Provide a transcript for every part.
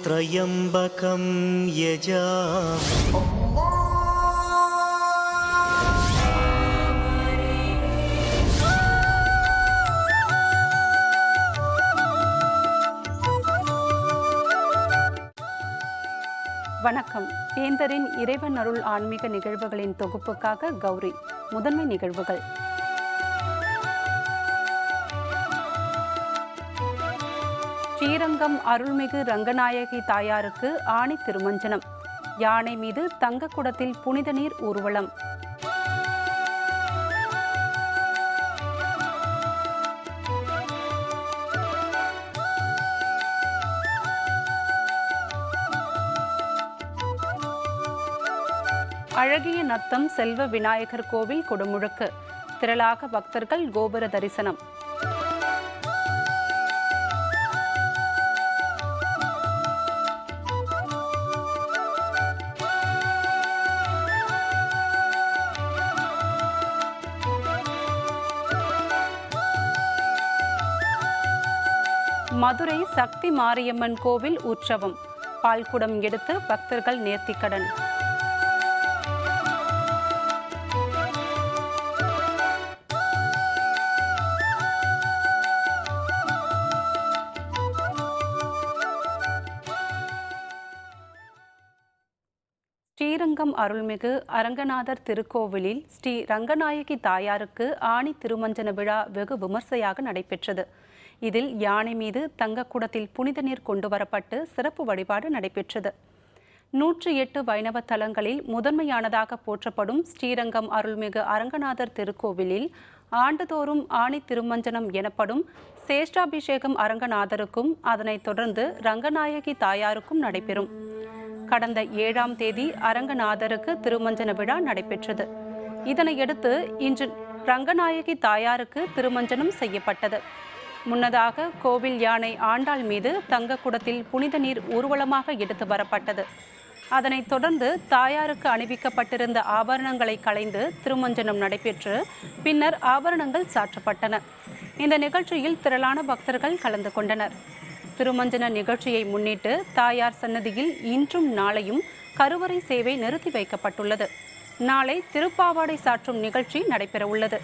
त्र्यम्बकं यजामि வணக்கம். வேந்தரின் இறைவன் அருள் ஆன்மீக நிகழ்வுகளின் தொகுப்புக்காக கௌரி. முதன்மை நிகழ்வுகள். ஸ்ரீரங்கம் அருள்மிகு ரங்கநாயகி தாயாருக்கு ஆணி திருமஞ்சனம். யானை மீது தங்கக்குடத்தில் புனித நீர் ஊர்வலம். அழகிய நத்தம் செல்வ விநாயகர் கோவில் குடமுழுக்கு. திரளாக பக்தர்கள் கோபுர தரிசனம். மதுரை சக்தி மாரியம்மன் கோவில் உற்சவம். பால்குடம் எடுத்து பக்தர்கள் நேர்த்திக்கடன். ஸ்ரீரங்கம் அருள்மிகு அரங்கநாதர் திருக்கோவிலில் ஸ்ரீ ரங்கநாயகி தாயாருக்கு ஆணி திருமஞ்சன விழா வெகு விமர்சையாக நடைபெற்றது. இதில் யானை மீது தங்கக்குடத்தில் புனித நீர் கொண்டு வரப்பட்டு சிறப்பு வழிபாடு நடைபெற்றது. 108 வைணவ தலங்களில் முதன்மையானதாக போற்றப்படும் ஸ்ரீரங்கம் அருள்மிகு அரங்கநாதர் திருக்கோவிலில் ஆண்டுதோறும் ஆணி திருமஞ்சனம் எனப்படும் சேஷ்டாபிஷேகம் அரங்கநாதருக்கும் அதனைத் தொடர்ந்து ரங்கநாயகி தாயாருக்கும் நடைபெறும். கடந்த 7ஆம் தேதி அரங்கநாதருக்கு திருமஞ்சன விழா நடைபெற்றது. இதனையடுத்து இன்று ரங்கநாயகி தாயாருக்கு திருமஞ்சனம் செய்யப்பட்டது. முன்னதாக கோவில் யானை ஆண்டாள் மீது தங்கக்குடத்தில் புனித நீர் ஊர்வலமாக எடுத்து வரப்பட்டது. அதனைத் தொடர்ந்து தாயாருக்கு அணிவிக்கப்பட்டிருந்த ஆபரணங்களை களைந்து திருமஞ்சனம் நடைபெற்று பின்னர் ஆபரணங்கள் சாற்றப்பட்டன. இந்த நிகழ்ச்சியில் திரளான பக்தர்கள் கலந்து கொண்டனர். திருமஞ்சன நிகழ்ச்சியை முன்னிட்டு தாயார் சன்னதியில் இன்றும் நாளையும் கருவறை சேவை நிறுத்தி வைக்கப்பட்டுள்ளது. நாளை திருப்பாவாடை சாற்றும் நிகழ்ச்சி நடைபெறவுள்ளது.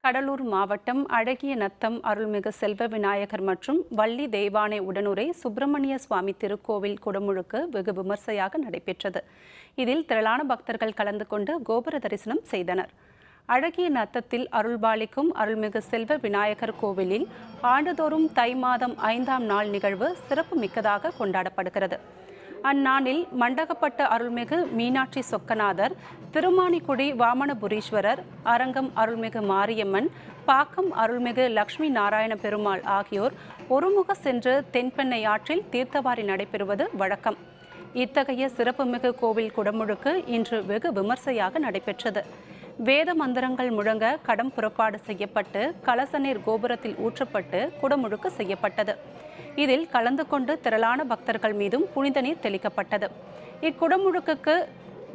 கடலூர் மாவட்டம் அழகிய நத்தம் அருள்மிகு செல்வ விநாயகர் மற்றும் வள்ளி தெய்வானை உடனுரை சுப்பிரமணிய சுவாமி திருக்கோவில் குடமுழுக்கு வெகு விமர்சையாக நடைபெற்றது. இதில் திரளான பக்தர்கள் கலந்து கொண்டு கோபுர தரிசனம் செய்தனர். அழகிய நத்தத்தில் அருள்பாலிக்கும் அருள்மிகு செல்வ விநாயகர் கோவிலில் ஆண்டுதோறும் தை மாதம் 5ஆம் நாள் நிகழ்வு சிறப்பு மிக்கதாக கொண்டாடப்படுகிறது. அந்நாளில் மண்டகப்பட்ட அருள்மிகு மீனாட்சி சொக்கநாதர், திருமானிக்குடி வாமனபுரீஸ்வரர், அரங்கம் அருள்மிகு மாரியம்மன், பாக்கம் அருள்மிகு லட்சுமி நாராயண பெருமாள் ஆகியோர் ஒருமுக சென்று தென்பெண்ணை ஆற்றில் தீர்த்தவாரி நடைபெறுவது வழக்கம். இத்தகைய சிறப்புமிகு கோவில் குடமுழுக்கு இன்று வெகு விமர்சையாக நடைபெற்றது. வேத மந்திரங்கள் முழங்க கடம் புறப்பாடு செய்யப்பட்டு கலசநீர் கோபுரத்தில் ஊற்றப்பட்டு குடமுழுக்கு செய்யப்பட்டது. இதில் கலந்து கொண்டு திரளான பக்தர்கள் மீதும் புனித நீர் தெளிக்கப்பட்டது. இக்குடமுழுக்கு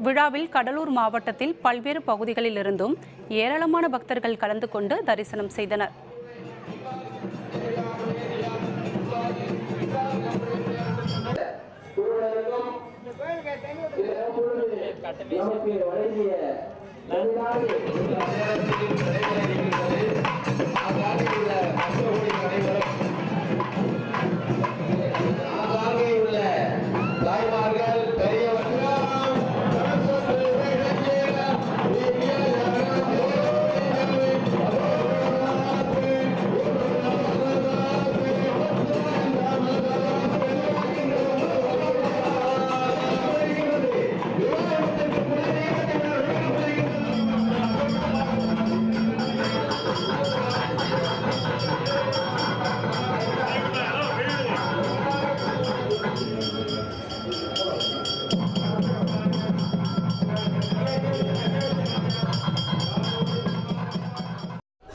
விழாவில் கடலூர் மாவட்டத்தில் பல்வேறு பகுதிகளில் இருந்தும் ஏராளமான பக்தர்கள் கலந்து கொண்டு தரிசனம் செய்தனர்.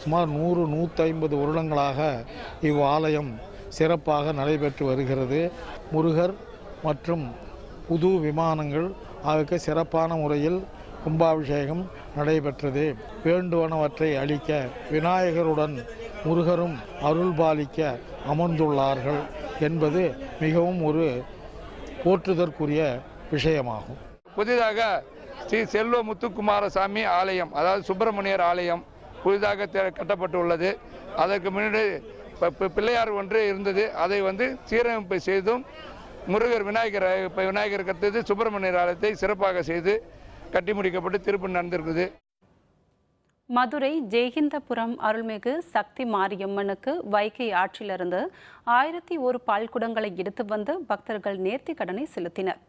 சுமார் 100-150 வருடங்களாக இவ்வாலயம் சிறப்பாக நடைபெற்று வருகிறது. முருகர் மற்றும் புது விமானங்கள் ஆக சிறப்பான முறையில் கும்பாபிஷேகம் நடைபெற்றது. வேண்டுவனவற்றை அளிக்க விநாயகருடன் முருகரும் அருள்பாலிக்க அமர்ந்துள்ளார்கள் என்பது மிகவும் ஒரு போற்றுதற்குரிய விஷயமாகும். புதிதாக ஸ்ரீ செல்வ முத்துக்குமாரசாமி ஆலயம், அதாவது சுப்பிரமணியர் ஆலயம் புதிதாக கட்டப்பட்டுள்ளது. அதற்கு முன்னாடி பிள்ளையார் ஒன்று இருந்தது. அதை சீரமைப்பு செய்தும் முருகர் விநாயகர் கட்டது சுப்பிரமணியர் ஆலயத்தை சிறப்பாக செய்து கட்டி முடிக்கப்பட்டு திருப்பணி நடந்திருக்குது. மதுரை ஜெய்ஹிந்தபுரம் அருள்மிகு சக்தி மாரியம்மனுக்கு வைகை ஆற்றிலிருந்து 1001 பால்குடங்களை எடுத்து வந்து பக்தர்கள் நேர்த்தி கடனை செலுத்தினர்.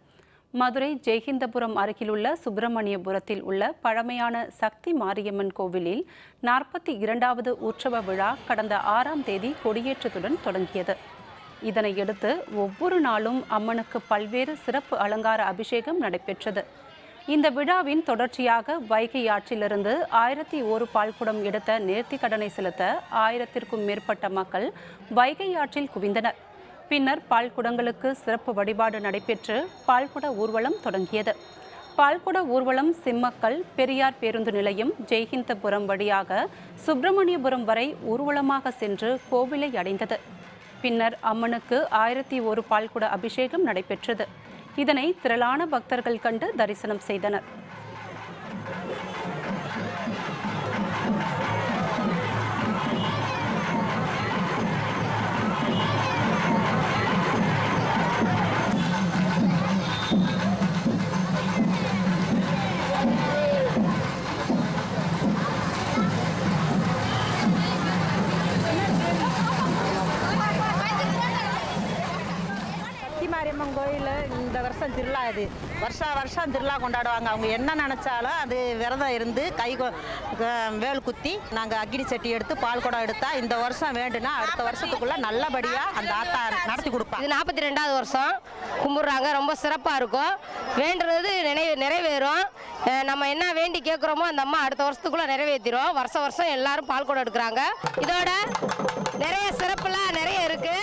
மதுரை ஜெய்ஹிந்தபுரம் அருகிலுள்ள சுப்பிரமணியபுரத்தில் உள்ள பழமையான சக்தி மாரியம்மன் கோவிலில் 42வது உற்சவ விழா கடந்த 6ஆம் தேதி கொடியேற்றத்துடன் தொடங்கியது. இதனையடுத்து ஒவ்வொரு நாளும் அம்மனுக்கு பல்வேறு சிறப்பு அலங்கார அபிஷேகம் நடைபெற்றது. இந்த விழாவின் தொடர்ச்சியாக வைகை ஆற்றிலிருந்து 1001 பால்குடம் எடுத்த நேர்த்தி கடனை செலுத்த 1000க்கும் மேற்பட்ட மக்கள் வைகை ஆற்றில் குவிந்தனர். பின்னர் பால்குடங்களுக்கு சிறப்பு வழிபாடு நடைபெற்று பால்குட ஊர்வலம் தொடங்கியது. பால்குட ஊர்வலம் சிம்மக்கல் பெரியார் பேருந்து நிலையம் ஜெய்ஹிந்தபுரம் வழியாக சுப்பிரமணியபுரம் வரை ஊர்வலமாக சென்று கோவிலை அடைந்தது. பின்னர் அம்மனுக்கு 1001 பால்குட அபிஷேகம் நடைபெற்றது. இதனை திரளான பக்தர்கள் கண்டு தரிசனம் செய்தனர். மாரியம்மன் கோயில் இந்த வருஷம் திருவிழா, இது வருஷம் திருவிழா கொண்டாடுவாங்க. அவங்க என்ன நினைச்சாலும் அது விரதம் இருந்து வேல் குத்தி நாங்கள் அக்கினி சட்டி எடுத்து பால் குடம் எடுத்தா இந்த வருஷம் வேண்டுனா அடுத்த வருஷத்துக்குள்ள நல்லபடியா அந்த ஆத்தா நடத்தி கொடுப்பாங்க. இது 42வது வருஷம் கும்பிடுறாங்க. ரொம்ப சிறப்பாக இருக்கும். வேண்டுறது நிறைவேறும். நம்ம என்ன வேண்டி கேட்குறோமோ அந்த அம்மா அடுத்த வருஷத்துக்குள்ள நிறைவேற்றிடும். வருஷம் எல்லாரும் பால் குடம் எடுக்கிறாங்க. இதோட நிறைய சிறப்புலாம் நிறைய இருக்கு.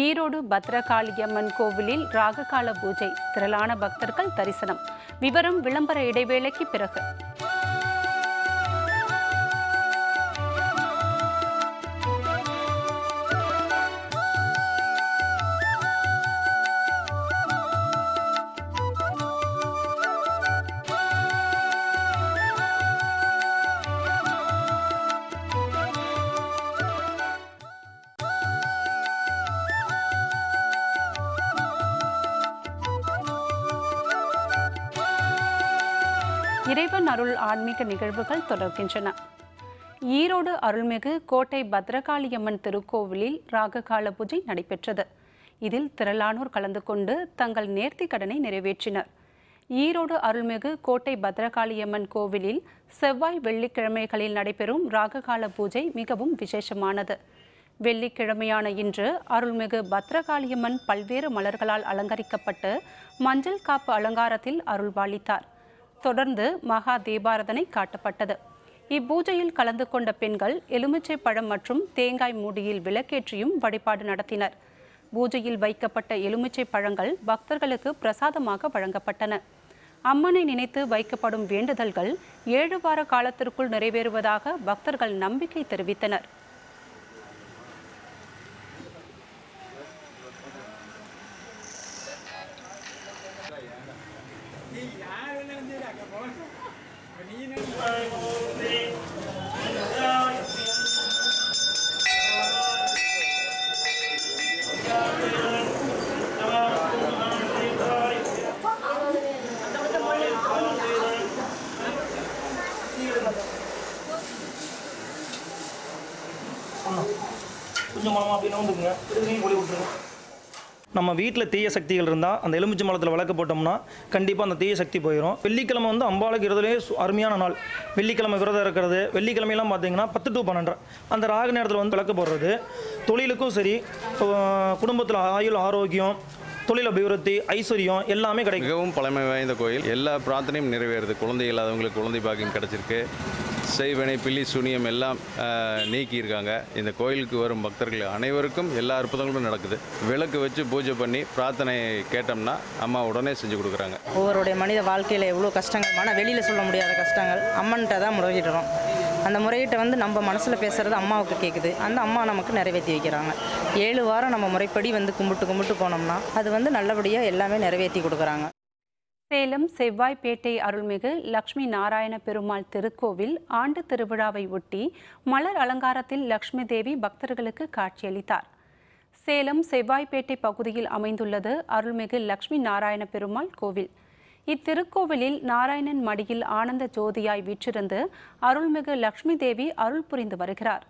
ஈரோடு பத்ரகாளியம்மன் கோவிலில் ராககால பூஜை, திரளான பக்தர்கள் தரிசனம். விவரம் விளம்பர இடைவேளைக்கு பிறகு. இறைவன் அருள் ஆன்மீக நிகழ்வுகள் தொடர்கின்றன. ஈரோடு அருள்மிகு கோட்டை பத்ரகாளியம்மன் திருக்கோவிலில் ராககால பூஜை நடைபெற்றது. இதில் திரளானோர் கலந்து கொண்டு தங்கள் நேர்த்தி கடனை நிறைவேற்றினர். ஈரோடு அருள்மிகு கோட்டை பத்ரகாளியம்மன் கோவிலில் செவ்வாய் வெள்ளிக்கிழமைகளில் நடைபெறும் ராககால பூஜை மிகவும் விசேஷமானது. வெள்ளிக்கிழமையான இன்று அருள்மிகு பத்ரகாளியம்மன் பல்வேறு மலர்களால் அலங்கரிக்கப்பட்டு மஞ்சள் காப்பு அலங்காரத்தில் அருள்பாலித்தார். தொடர்ந்து மகா தீபாராதனை காட்டப்பட்டது. இப்பூஜையில் கலந்து கொண்ட பெண்கள் எலுமிச்சை பழம் மற்றும் தேங்காய் மூடியில் விளக்கேற்றியும் வழிபாடு நடத்தினர். பூஜையில் வைக்கப்பட்ட எலுமிச்சை பழங்கள் பக்தர்களுக்கு பிரசாதமாக வழங்கப்பட்டன. அம்மனை நினைத்து வைக்கப்படும் வேண்டுதல்கள் 7 வார காலத்திற்குள் நிறைவேறுவதாக பக்தர்கள் நம்பிக்கை தெரிவித்தனர். நம்ம வீட்டில் தீய சக்திகள் இருந்தால் அந்த எலுமிச்சை மரத்தில் விளக்கு போட்டோம்னா கண்டிப்பாக அந்த தீய சக்தி போயிடும். வெள்ளிக்கிழமை அம்பாளுக்கு இருக்கிறதுலே அருமையான நாள். வெள்ளிக்கிழமை விரதம் இருக்கிறது. வெள்ளிக்கிழமையெல்லாம் பார்த்தீங்கன்னா 10 to 12 அந்த ராகு நேரத்தில் விளக்கு போடுறது தொழிலுக்கும் சரி, குடும்பத்தில் ஆயுள் ஆரோக்கியம், தொழில் அபிவிருத்தி, ஐஸ்வர்யம் எல்லாமே கிடைக்கும். மிகவும் பழமை வாய்ந்த கோயில். எல்லா பிரார்த்தனையும் நிறைவேறுது. குழந்தை இல்லாதவங்களுக்கு குழந்தை பாக்கியம் கிடைச்சிருக்கு. செய்வினை பில்லி சூனியம் எல்லாம் நீக்கியிருக்காங்க. இந்த கோயிலுக்கு வரும் பக்தர்கள் அனைவருக்கும் எல்லா அற்புதங்களும் நடக்குது. விளக்கு வச்சு பூஜை பண்ணி பிரார்த்தனை கேட்டோம்னா அம்மா உடனே செஞ்சு கொடுக்குறாங்க. ஒவ்வொருடைய மனித வாழ்க்கையில் எவ்வளோ கஷ்டங்கள், ஆனால் வெளியில் சொல்ல முடியாத கஷ்டங்கள் அம்மன்கிட்ட தான் முறையிடுறோம். அந்த முறையீட்டை வந்து நம்ம மனசில் பேசுகிறது அம்மாவுக்கு கேட்குது. அந்த அம்மா நமக்கு நிறைவேற்றி வைக்கிறாங்க. 7 வாரம் நம்ம முறைப்படி வந்து கும்பிட்டு போனோம்னா அது வந்து நல்லபடியாக எல்லாமே நிறைவேற்றி கொடுக்குறாங்க. சேலம் செவ்வாய்ப்பேட்டை அருள்மிகு லட்சுமி நாராயண பெருமாள் திருக்கோவில் ஆண்டு திருவிழாவை ஒட்டி மலர் அலங்காரத்தில் லட்சுமி தேவி பக்தர்களுக்கு காட்சியளித்தார். சேலம் செவ்வாய்ப்பேட்டை பகுதியில் அமைந்துள்ளது அருள்மிகு லட்சுமி நாராயண பெருமாள் கோவில். இத்திருக்கோவிலில் நாராயணன் மடியில் ஆனந்த ஜோதியாய் வீற்றிருந்து அருள்மிகு லட்சுமி தேவி அருள் புரிந்து வருகிறார்.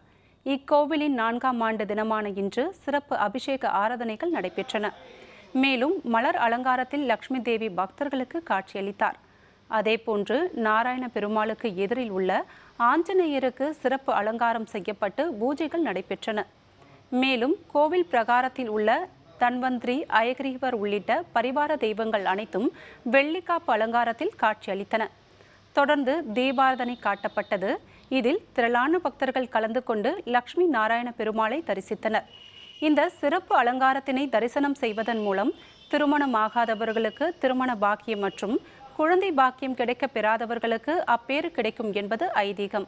இக்கோவிலின் 4ஆம் ஆண்டு தினமான இன்று சிறப்பு அபிஷேக ஆராதனைகள் நடைபெற்றன. மேலும் மலர் அலங்காரத்தில் லட்சுமி தேவி பக்தர்களுக்கு காட்சியளித்தார். அதேபோன்று நாராயண பெருமாளுக்கு எதிரில் உள்ள ஆஞ்சநேயருக்கு சிறப்பு அலங்காரம் செய்யப்பட்டு பூஜைகள் நடைபெற்றன. மேலும் கோவில் பிரகாரத்தில் உள்ள தன்வந்திரி, அயகிரீவர் உள்ளிட்ட பரிவார தெய்வங்கள் அனைத்தும் வெள்ளிக்காப்பு அலங்காரத்தில் காட்சியளித்தன. தொடர்ந்து தீபாராதனை காட்டப்பட்டது. இதில் திரளான பக்தர்கள் கலந்து கொண்டு லட்சுமி நாராயண பெருமாளை தரிசித்தனர். இந்த சிறப்பு அலங்காரத்தினை தரிசனம் செய்வதன் மூலம் திருமணமாகாதவர்களுக்கு திருமண பாக்கியம் மற்றும் குழந்தை பாக்கியம் கிடைக்க பெறாதவர்களுக்கு அப்பேறு கிடைக்கும் என்பது ஐதீகம்.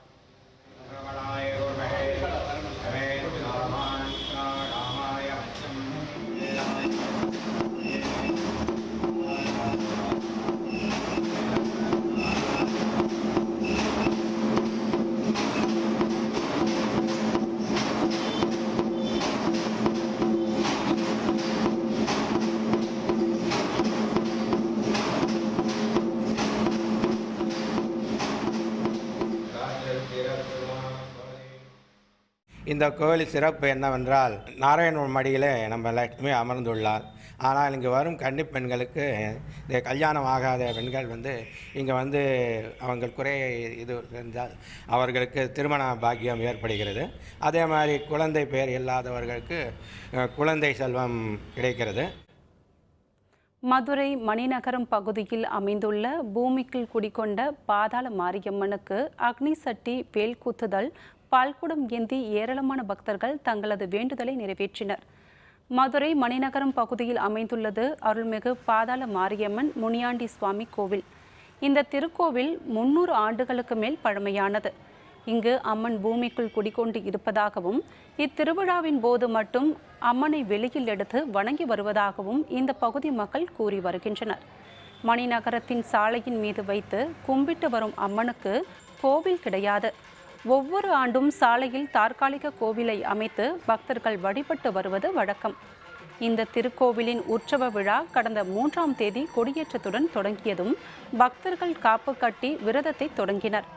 இந்த கோவில் சிறப்பு என்னவென்றால் நாராயணன் மடியிலே நம்ம லட்சுமி அமர்ந்துள்ளார். ஆனால் இங்கே வரும் கன்னி பெண்களுக்கு இந்த கல்யாணம் ஆகாத பெண்கள் வந்து இங்கே வந்து அவங்க குறை இது இருந்தால் அவர்களுக்கு திருமண பாக்கியம் ஏற்படுகிறது. அதே மாதிரி குழந்தை பேர் இல்லாதவர்களுக்கு குழந்தை செல்வம் கிடைக்கிறது. மதுரை மணிநகரம் பகுதியில் அமைந்துள்ள பூமிக்குள் குடிகொண்ட பாதாள மாரியம்மனுக்கு அக்னி சட்டி, வேல் குத்துதல், பால்குடம் ஏந்தி ஏராளமான பக்தர்கள் தங்களது வேண்டுதலை நிறைவேற்றினர். மதுரை மணிநகரம் பகுதியில் அமைந்துள்ளது அருள்மிகு பாதாள மாரியம்மன் முனியாண்டி சுவாமி கோவில். இந்த திருக்கோவில் 300 ஆண்டுகளுக்கு மேல் பழமையானது. இங்கு அம்மன் பூமிக்குள் குடிகொண்டு இருப்பதாகவும் இத்திருவிழாவின் போது மட்டும் அம்மனை வெளியில் எடுத்து வணங்கி வருவதாகவும் இந்த பகுதி மக்கள் கூறி வருகின்றனர். மணிநகரத்தின் சாலையின் மீது வைத்து கும்பிட்டு வரும் அம்மனுக்கு கோவில் கிடையாது. ஒவ்வொரு ஆண்டும் சாலையில் தற்காலிக கோவிலை அமைத்து பக்தர்கள் வழிபட்டு வருவது வழக்கம். இந்த திருக்கோவிலின் உற்சவ விழா கடந்த 3ஆம் தேதி கொடியேற்றத்துடன் தொடங்கியதும் பக்தர்கள் காப்பு கட்டி விரதத்தை தொடங்கினர்.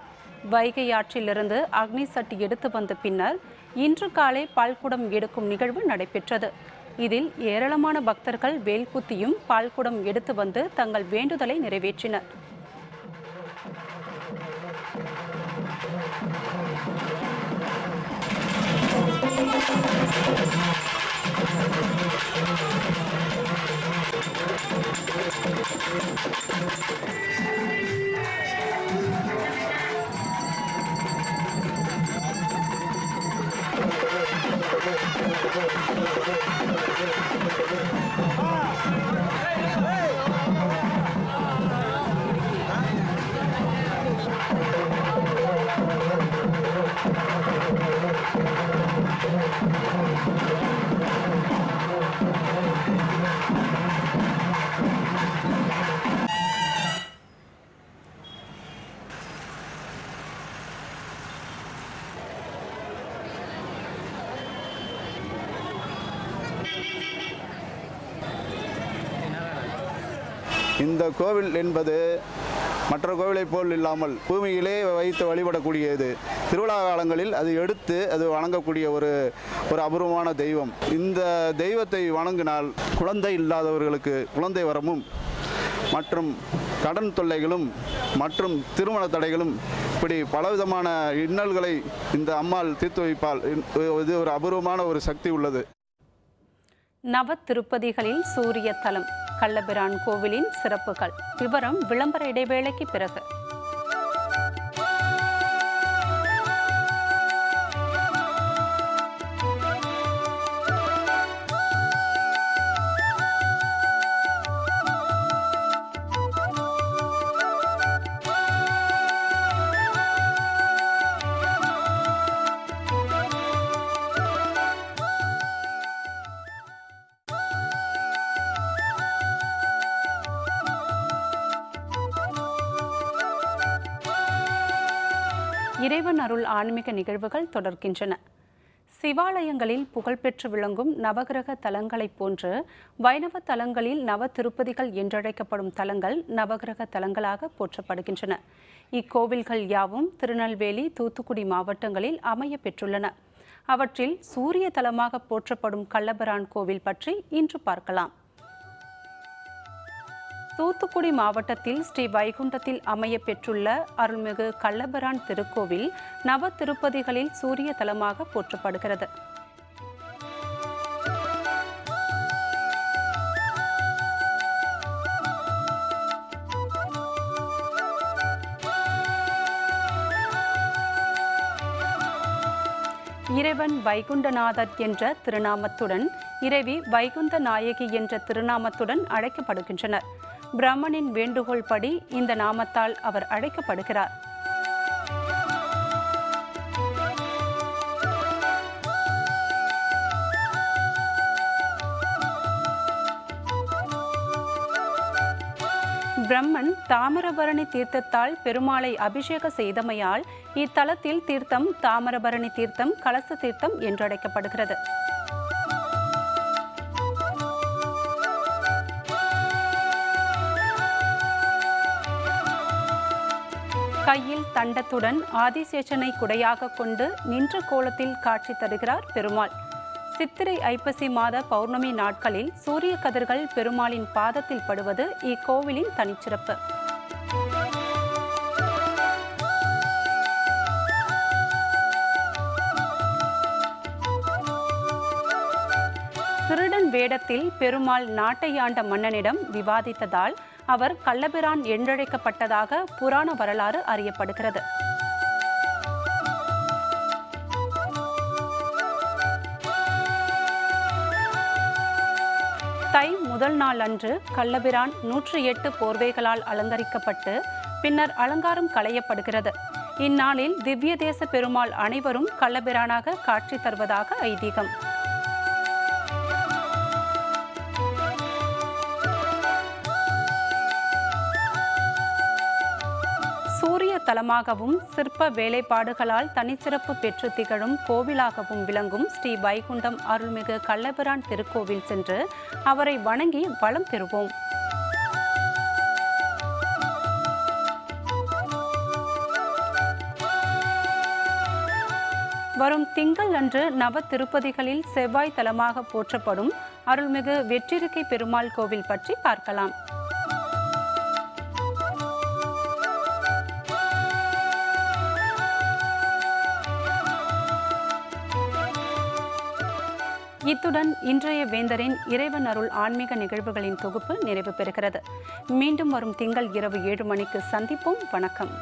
வைகை ஆற்றிலிருந்து அக்னி சட்டி எடுத்து வந்த பின்னர் இன்று காலை பால்குடம் எடுக்கும் நிகழ்வு நடைபெற்றது. இதில் ஏராளமான பக்தர்கள் வேல்குத்தியும் பால்குடம் எடுத்து வந்து தங்கள் வேண்டுதலை நிறைவேற்றினர். இந்த கோவில் என்பது மற்ற கோவிலை போல் இல்லாமல் பூமியிலே வைத்து வழிபடக்கூடியது. திருவிழா காலங்களில் அது எடுத்து அது வணங்கக்கூடிய ஒரு அபூர்வமான தெய்வம். இந்த தெய்வத்தை வணங்கினால் குழந்தை இல்லாதவர்களுக்கு குழந்தை வரமும் மற்றும் கடன் தொல்லைகளும் மற்றும் திருமண தடைகளும் இப்படி பலவிதமான இன்னல்களை இந்த அம்மாள் தீர்த்து வைப்பால். இது ஒரு அபூர்வமான ஒரு சக்தி உள்ளது. நவ திருப்பதிகளில் சூரிய தலம் கள்ளபிரான் கோவிலின் சிறப்புகள். விவரம் விளம்பர இடைவேளைக்கு பிறகு. இறைவன் அருள் ஆன்மீக நிகழ்வுகள் தொடர்கின்றன. சிவாலயங்களில் புகழ்பெற்று விளங்கும் நவகிரக தலங்களைப் போன்று வைணவ தலங்களில் நவ திருப்பதிகள் என்றழைக்கப்படும் தலங்கள் நவகிரக தலங்களாக போற்றப்படுகின்றன. இக்கோவில்கள் யாவும் திருநெல்வேலி, தூத்துக்குடி மாவட்டங்களில் அமைய பெற்றுள்ளன. அவற்றில் சூரிய தலமாக போற்றப்படும் கள்ளபிரான் கோவில் பற்றி இன்று பார்க்கலாம். தூத்துக்குடி மாவட்டத்தில் ஸ்ரீ வைகுண்டத்தில் அமைய பெற்றுள்ள அருள்மிகு கள்ளபிரான் திருக்கோவில் நவ திருப்பதிகளில் சூரிய தலமாக போற்றப்படுகிறது. இறைவன் வைகுண்டநாதர் என்ற திருநாமத்துடன் இறைவி வைகுந்த நாயகி என்ற திருநாமத்துடன் அழைக்கப்படுகின்றனர். பிரம்மனின் வேண்டுகோள் படி இந்த நாமத்தால் அவர் அழைக்கப்படுகிறார். பிரம்மன் தாமிரபரணி தீர்த்தத்தால் பெருமாளை அபிஷேக செய்தமையால் இத்தலத்தில் தீர்த்தம் தாமிரபரணி தீர்த்தம், கலச தீர்த்தம் என்றழைக்கப்படுகிறது. கையில் தண்டத்துடன் ஆதிசேஷனை குடையாக கொண்டு நின்ற கோலத்தில் காட்சி தருகிறார் பெருமாள். சித்திரை ஐப்பசி மாத பௌர்ணமி நாட்களில் சூரிய கதிர்கள் பெருமாளின் பாதத்தில் படுவது இக்கோவிலின் தனிச்சிறப்பு. திருடன் வேடத்தில் பெருமாள் நாட்டை ஆண்ட மன்னனிடம் விவாதித்ததால் அவர் கள்ளபிரான் என்றழைக்கப்பட்டதாக புராண வரலாறு அறியப்படுகிறது. தை முதல் நாள் அன்று கள்ளபிரான் 108 போர்வைகளால் அலங்கரிக்கப்பட்டு பின்னர் அலங்காரம் களையப்படுகிறது. இந்நாளில் திவ்ய தேச பெருமாள் அனைவரும் கள்ளபிரானாக காட்சி தருவதாக ஐதீகம். சூரிய தலமாகவும் சிற்ப வேலைப்பாடுகளால் தனிச்சிறப்பு பெற்று திகழும் கோவிலாகவும் விளங்கும் ஸ்ரீ வைகுண்டம் அருள்மிகு கள்ளபிரான் திருக்கோவில் சென்று அவரை வணங்கி வளம் பெறுவோம். வரும் திங்கள் அன்று நவ திருப்பதிகளில் செவ்வாய் தலமாக போற்றப்படும் அருள்மிகு வெற்றிருக்கை பெருமாள் கோவில் பற்றி பார்க்கலாம். இத்துடன் இன்றைய வேந்தரின் இறைவன் அருள் ஆன்மீக நிகழ்வுகளின் தொகுப்பு நிறைவு பெறுகிறது. மீண்டும் வரும் திங்கள் இரவு 7 மணிக்கு சந்திப்போம். வணக்கம்.